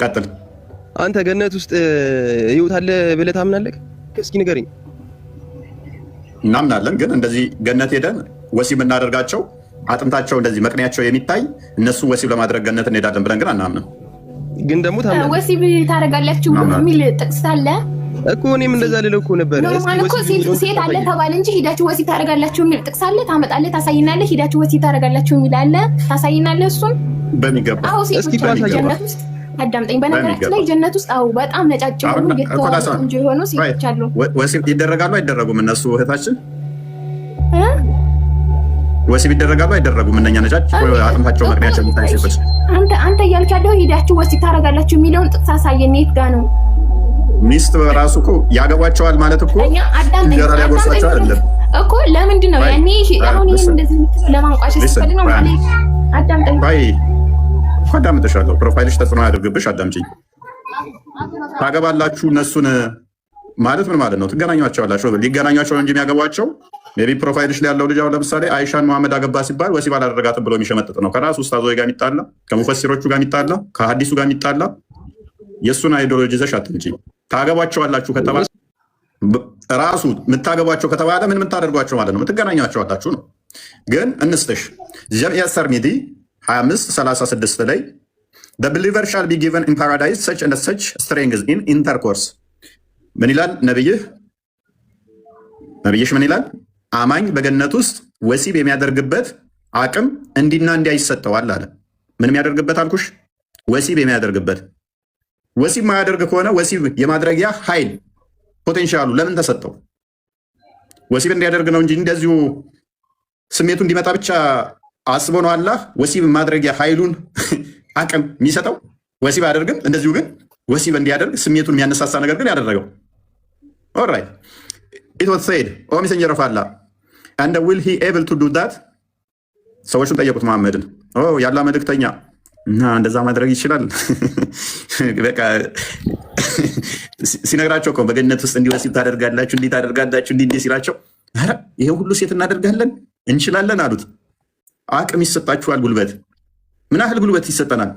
ቀጥል። አንተ ገነት ውስጥ ህይወት አለ ብለህ ታምናለህ? እስኪ ንገረኝ። እናምናለን፣ ግን እንደዚህ ገነት ሄደን ወሲብ እናደርጋቸው አጥንታቸው እንደዚህ መቅኔያቸው የሚታይ እነሱ ወሲብ ለማድረግ ገነት እንሄዳለን ብለን ግን አናምንም። ግን ደግሞ ታምናለህ? ወሲብ ታደርጋላችሁ የሚል ጥቅስ አለ እኮ። እኔም እንደዛ ልለው እኮ ነበር። ኖርማል እኮ ሴት አለ ተባለ እንጂ ሂዳችሁ ወሲብ ታደርጋላችሁ የሚል ጥቅስ አለ። ታመጣለህ፣ ታሳይናለህ። ሂዳችሁ ወሲብ ታደርጋላችሁ የሚል አለ። ታሳይናለህ። እሱን በሚገባ አዎ፣ ሴቶች ጀነት ውስጥ አዳምጠኝ። በነገራችን ላይ ጀነት ውስጥ አዎ፣ በጣም ነጫጭ የሆኑ ቆንጆ የሆኑ ሴቶች አሉ። ወሲብ ይደረጋሉ አይደረጉም? እነሱ እህታችን ወሲብ ይደረጋሉ አይደረጉም? እነኛ ነጫጭ አጥንታቸው መቅኔያቸው የሚታይ ሴቶች አንተ እያልክ ያለው ሂዳችሁ ወሲብ ታደርጋላችሁ የሚለውን ጥቅስ አሳየን። የት ጋ ነው? ሚስት በራሱ እኮ ያገቧቸዋል ማለት እኮ እንጀራ ሊያጎርሷቸው አይደለም እኮ። ለምንድን ነው ያኔ አሁን ይሄን እንደዚህ ለማንቋሸሽ ሲፈልግ ነው ማለት? አዳምጠኝ እኮ አዳምጥሻለሁ። ፕሮፋይልሽ ተጽዕኖ ያድርግብሽ። አዳምጪኝ። ታገባላችሁ እነሱን ማለት ምን ማለት ነው? ትገናኟቸዋላችሁ። ሊገናኟቸው እንጂ የሚያገቧቸው ሜይ ቢ ፕሮፋይልሽ ላይ ያለው ልጅ አሁን ለምሳሌ አይሻን መሐመድ አገባ ሲባል ወሲብ አላደረጋትም ብሎ የሚሸመጥጥ ነው። ከራሱ ኡስታዞች ጋር የሚጣላ፣ ከሙፈሲሮቹ ጋር የሚጣላ፣ ከሀዲሱ ጋር የሚጣላ የእሱን አይዲዮሎጂ ይዘሽ አትምጪ። ታገቧቸዋላችሁ ከተባለ ራሱ የምታገቧቸው ከተባለ ምን የምታደርጓቸው ማለት ነው? የምትገናኟቸዋላችሁ ነው። ግን እንስትሽ ጀምዕ ሰርሚዲ 2536 ላይ the believer shall be given in paradise such and such strength in intercourse ምን ይላል ነብይሽ ምን ይላል? አማኝ በገነት ውስጥ ወሲብ የሚያደርግበት አቅም እንዲና እንዲያ ይሰጠዋል አለ። ምን የሚያደርግበት አልኩሽ? ወሲብ የሚያደርግበት። ወሲብ ማያደርግ ከሆነ ወሲብ የማድረጊያ ኃይል ፖቴንሻሉ ለምን ተሰጠው? ወሲብ እንዲያደርግ ነው እንጂ እንደዚሁ ስሜቱ እንዲመጣ ብቻ አስቦ ነው አላህ ወሲብ ማድረጊያ ኃይሉን አቅም የሚሰጠው። ወሲብ አያደርግም። እንደዚሁ ግን ወሲብ እንዲያደርግ ስሜቱን የሚያነሳሳ ነገር ግን ያደረገው። ኦልራይት ኢት ዋዝ ሴድ ኦ ሜሴንጀር ኦፍ አላህ and will he able to do that? ሰዎቹን ጠየቁት መሐመድን፣ ያላ መልእክተኛ እና እንደዛ ማድረግ ይችላል? በቃ ሲነግራቸው እኮ በገነት ውስጥ እንዲህ ወሲብ ታደርጋላችሁ፣ እንዲህ ታደርጋላችሁ፣ እንዲህ ሲላቸው ኧረ ይሄ ሁሉ ሴት እናደርጋለን እንችላለን አሉት። አቅም ይሰጣችኋል፣ ጉልበት። ምን ያህል ጉልበት ይሰጠናል?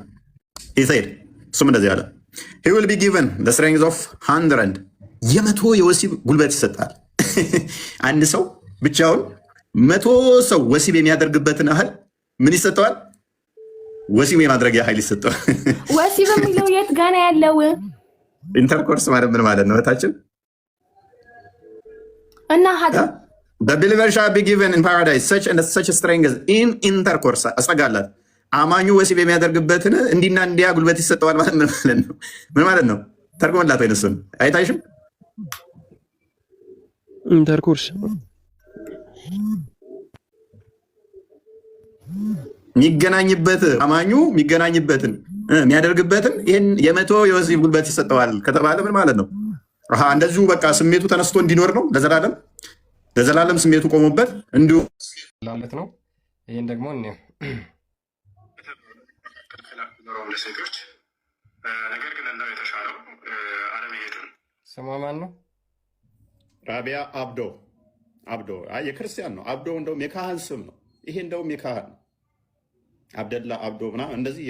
ይሰይድ እሱም እንደዚህ አለ he will be given the strength of 100 የመቶ የወሲብ ጉልበት ይሰጣል። አንድ ሰው ብቻውን 100 ሰው ወሲብ የሚያደርግበትን ያህል ምን ይሰጠዋል? ወሲብ የማድረጊያ ኃይል ይሰጠዋል። ወሲብ የሚለው የት ጋና ያለው? ኢንተርኮርስ ማለት ምን ማለት ነው? እታችን እና ሀደ the believer shall be given in paradise such and such strength in intercourse አስጠጋላት። አማኙ ወሲብ የሚያደርግበትን እንዲና እንዲያ ጉልበት ይሰጠዋል ማለት ነው። ምን ማለት ነው? ተርጎመላት ወይ እሱን አይታይሽም? ኢንተርኮርስ የሚገናኝበት አማኙ የሚገናኝበትን የሚያደርግበትን ይህን የመቶ የወሲብ ጉልበት ይሰጠዋል ከተባለ ምን ማለት ነው? እንደዚሁ በቃ ስሜቱ ተነስቶ እንዲኖር ነው ለዘላለም ስሜቱ ቆሞበት እንዲሁ ማለት ነው። ይህን ደግሞ ለሴቶች ነገር ግን እንዳው የተሻለው አለመሄድ ነው። ስሟ ማን ነው? ራቢያ አብዶ የክርስቲያን ነው። አብዶ እንደውም የካህን ስም ነው። ይሄ እንደውም የካህን ነው። አብደላ አብዶ ምናምን እንደዚህ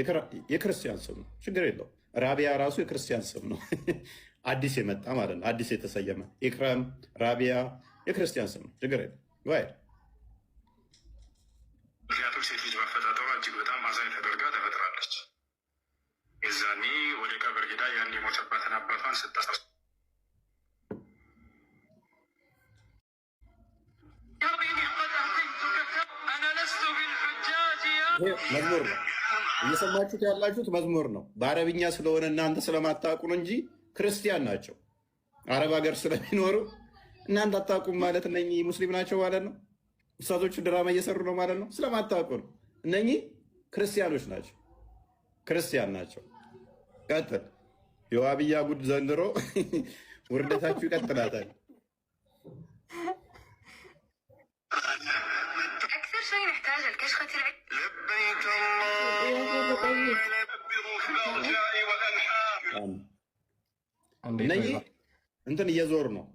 የክርስቲያን ስም ነው። ችግር የለው። ራቢያ ራሱ የክርስቲያን ስም ነው። አዲስ የመጣ ማለት ነው። አዲስ የተሰየመ ኢክራም፣ ራቢያ የክርስቲያን ስም ነው። ችግር የለው። ምክንያቱም ሴት ልጅ መፈጣጠሯ እጅግ በጣም አዛኝ ተደርጋ ተፈጥራለች። የዛኔ ወደ ቀብር ሄዳ ያን የሞተባትን አባቷን ስታሳ መዝሙር ነው እየሰማችሁት ያላችሁት፣ መዝሙር ነው። በአረብኛ ስለሆነ እናንተ ስለማታውቁ ነው እንጂ ክርስቲያን ናቸው። አረብ ሀገር ስለሚኖሩ እናንተ አታውቁም ማለት እነኚህ ሙስሊም ናቸው ማለት ነው። ኡስታዞቹ ድራማ እየሰሩ ነው ማለት ነው። ስለማታውቁ ነው። እነኚህ ክርስቲያኖች ናቸው፣ ክርስቲያን ናቸው። ቀጥል። የዋብያ ጉድ ዘንድሮ ውርደታችሁ ይቀጥላታል። እነኚህ እንትን እየዞሩ ነው፣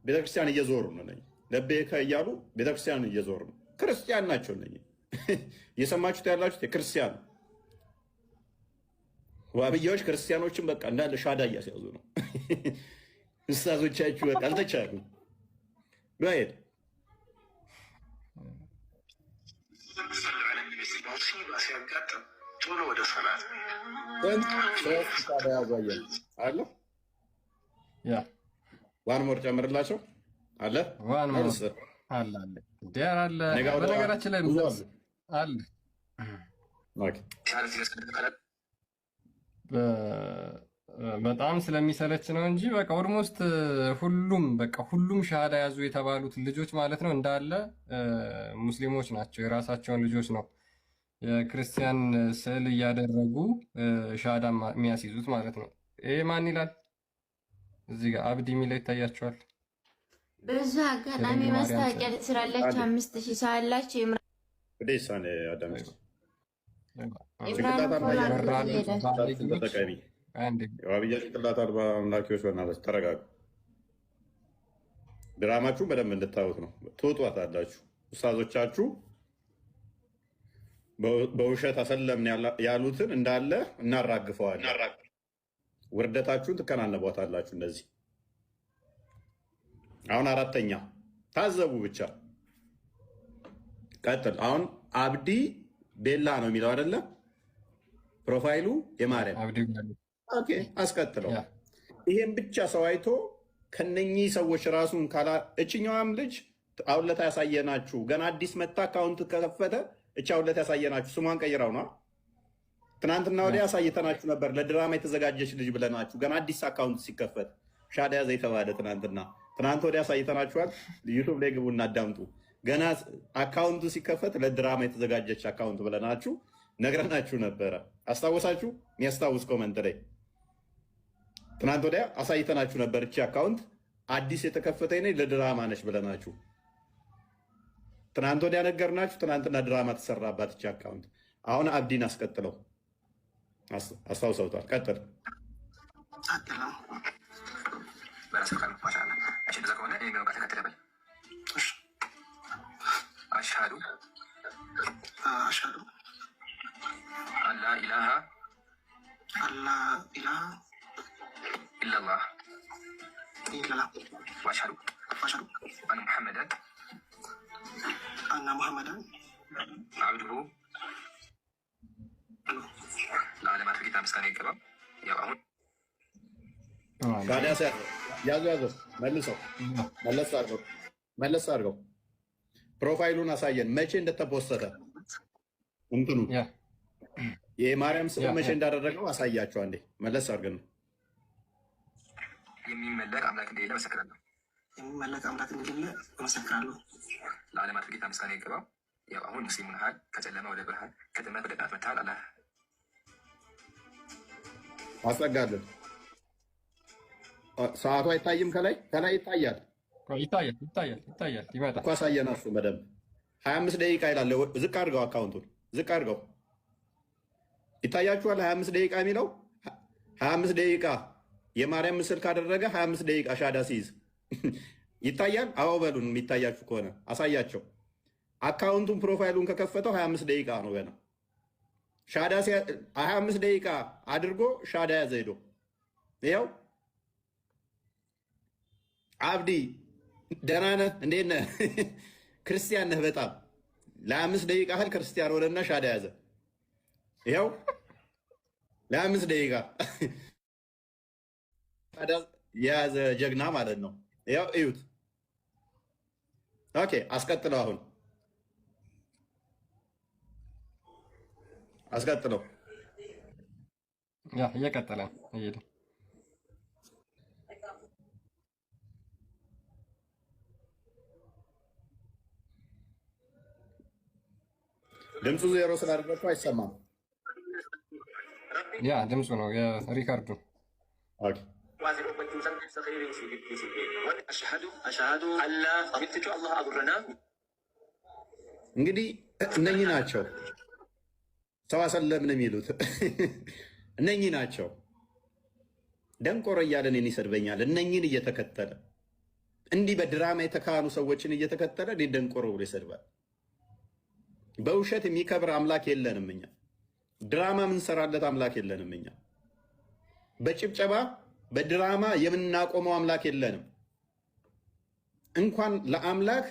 ቤተክርስቲያን እየዞሩ ነው። ለቤከ እያሉ ቤተክርስቲያን እየዞሩ ነው። ክርስቲያን ናቸው እነኚህ። እየሰማችሁት ያላችሁት የክርስቲያን ዋብያዎች ክርስቲያኖችን በቃ እንዳለ ሻዳ እያስያዙ ነው። ኡስታዞቻችሁ በቃ አልተቻሉ ጋይድ ሲያጋጥም ቶሎ ወደ ሰላት አለ። ያ ዋን ሞር ጨምርላቸው አለ ዋን ሞር አለ ዲያር አለ። በነገራችን ላይ አለ በጣም ስለሚሰለች ነው እንጂ በቃ ኦልሞስት ሁሉም ሻሃዳ ያዙ የተባሉት ልጆች ማለት ነው እንዳለ ሙስሊሞች ናቸው። የራሳቸውን ልጆች ነው የክርስቲያን ስዕል እያደረጉ ሻሃዳ የሚያስይዙት ማለት ነው። ይሄ ማን ይላል? እዚህ ጋር አብዲ የሚለው ይታያቸዋል። በዛ አጋጣሚ ማስታወቂያ ትስራላችሁ 5000 ሰው አላችሁ። ወደሳኔ አዳምጥ የዋብያ ጭንቅላት አልባ አምላኪዎች በእናታችሁ ተረጋጉ። ድራማችሁን በደንብ እንድታዩት ነው። ትወጧት አላችሁ። ኡስታዞቻችሁ በውሸት አሰለምን ያሉትን እንዳለ እናራግፈዋለን። ውርደታችሁን ትከናነቧታላችሁ። እንደዚህ አሁን አራተኛ ታዘቡ ብቻ ቀጥል። አሁን አብዲ ቤላ ነው የሚለው አይደለ? ፕሮፋይሉ የማርያም ኦኬ፣ አስቀጥለው። ይሄን ብቻ ሰው አይቶ ከነኚህ ሰዎች ራሱን ካላ እችኛዋም ልጅ አውለታ ያሳየናችሁ ገና አዲስ መታ አካውንት ከከፈተ እቻ አውለታ ያሳየናችሁ ስሟን ቀይራው ነው። ትናንትና ወዲያ ያሳየተናችሁ ነበር ለድራማ የተዘጋጀች ልጅ ብለናችሁ ገና አዲስ አካውንት ሲከፈት ሻዳ ያዘ የተባለ ትናንት ወዲያ ያሳየተናችኋል። ዩቱብ ላይ ግቡና አዳምጡ። ገና አካውንቱ ሲከፈት ለድራማ የተዘጋጀች አካውንት ብለናችሁ ነግረናችሁ ነበረ። አስታወሳችሁ? የሚያስታውስ ኮመንት ላይ ትናንት ወዲያ አሳይተናችሁ ነበር። እቺ አካውንት አዲስ የተከፈተ ነኝ ለድራማ ነች ብለናችሁ ትናንት ወዲያ ነገርናችሁ። ትናንትና ድራማ ተሰራባት እቺ አካውንት። አሁን አብዲን አስቀጥለው አስታውሰውታል። ቀጥል አሽሃዱ አላ ኢላሃ ኢለላህ ወአሽሃዱ አነ ሙሐመዳን አብዱሁ ለዓለማት ጌታ ምስጋና ይገባው። ያው አሁን ያዙ መለስ አድርገው ፕሮፋይሉን አሳየን። መቼ እንደተፖሰተ እንትኑ የማርያም ስም መቼ እንዳደረገው አሳያቸው። አንዴ መለስ አድርገን ነው የሚመለክ አምላክ እንደሌለ መሰክራለሁ። ለዓለማት ጌታ ምስጋና ይገባው። ያው አሁን ሙስሊሙን ሀል ከጨለማ ወደ ብርሃን ከጥመት ወደ ቅናት መታል አላህ አስጠጋለን። ሰዓቱ አይታይም። ከላይ ይታያል ይመጣል እኮ አሳየን። እሱ በደንብ 25 ደቂቃ ይላል። ዝቅ አድርገው፣ አካውንቱን ዝቅ አድርገው። ይታያችኋል 25 ደቂቃ የሚለው 25 ደቂቃ የማርያም ምስል ካደረገ 25 ደቂቃ ሻዳ ሲይዝ ይታያል። አዎ በሉን፣ የሚታያችሁ ከሆነ አሳያቸው። አካውንቱን ፕሮፋይሉን ከከፈተው 25 ደቂቃ ነው ገና ሻዳ 25 ደቂቃ አድርጎ ሻዳ ያዘ ሄዶ ይኸው። አብዲ ደህና ነህ? እንዴት ነህ? ክርስቲያን ነህ? በጣም ለ5 ደቂቃ ያህል ክርስቲያን ሆነና ሻዳ ያዘ። ይኸው ለ5 ደቂቃ ሻዳ የያዘ ጀግና ማለት ነው። ይኸው እዩት። ኦኬ አስቀጥለው። አሁን አስቀጥለው። እየቀጠለ እየሄደ ድምፁ ዜሮ ስላደረገው አይሰማም። ያ ድምፁ ነው የሪካርዱ። ኦኬ እንግዲህ እነኚህ ናቸው ሰው አሰለምን የሚሉት እነኚህ ናቸው። ደንቆሮ እያለ እኔን ይሰድበኛል። እነኚህን እየተከተለ እንዲህ በድራማ የተካኑ ሰዎችን እየተከተለ እኔ ደንቆሮ ብሎ ይሰድባል። በውሸት የሚከብር አምላክ የለንም እኛ። ድራማ የምንሰራለት አምላክ የለንም እኛ። በጭብጨባ በድራማ የምናቆመው አምላክ የለንም። እንኳን ለአምላክ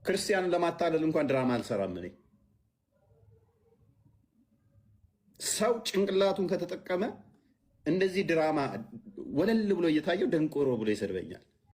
ክርስቲያንን ለማታለል እንኳን ድራማ አልሰራም እኔ። ሰው ጭንቅላቱን ከተጠቀመ እንደዚህ ድራማ ወለል ብሎ እየታየው ደንቆሮ ብሎ ይሰድበኛል።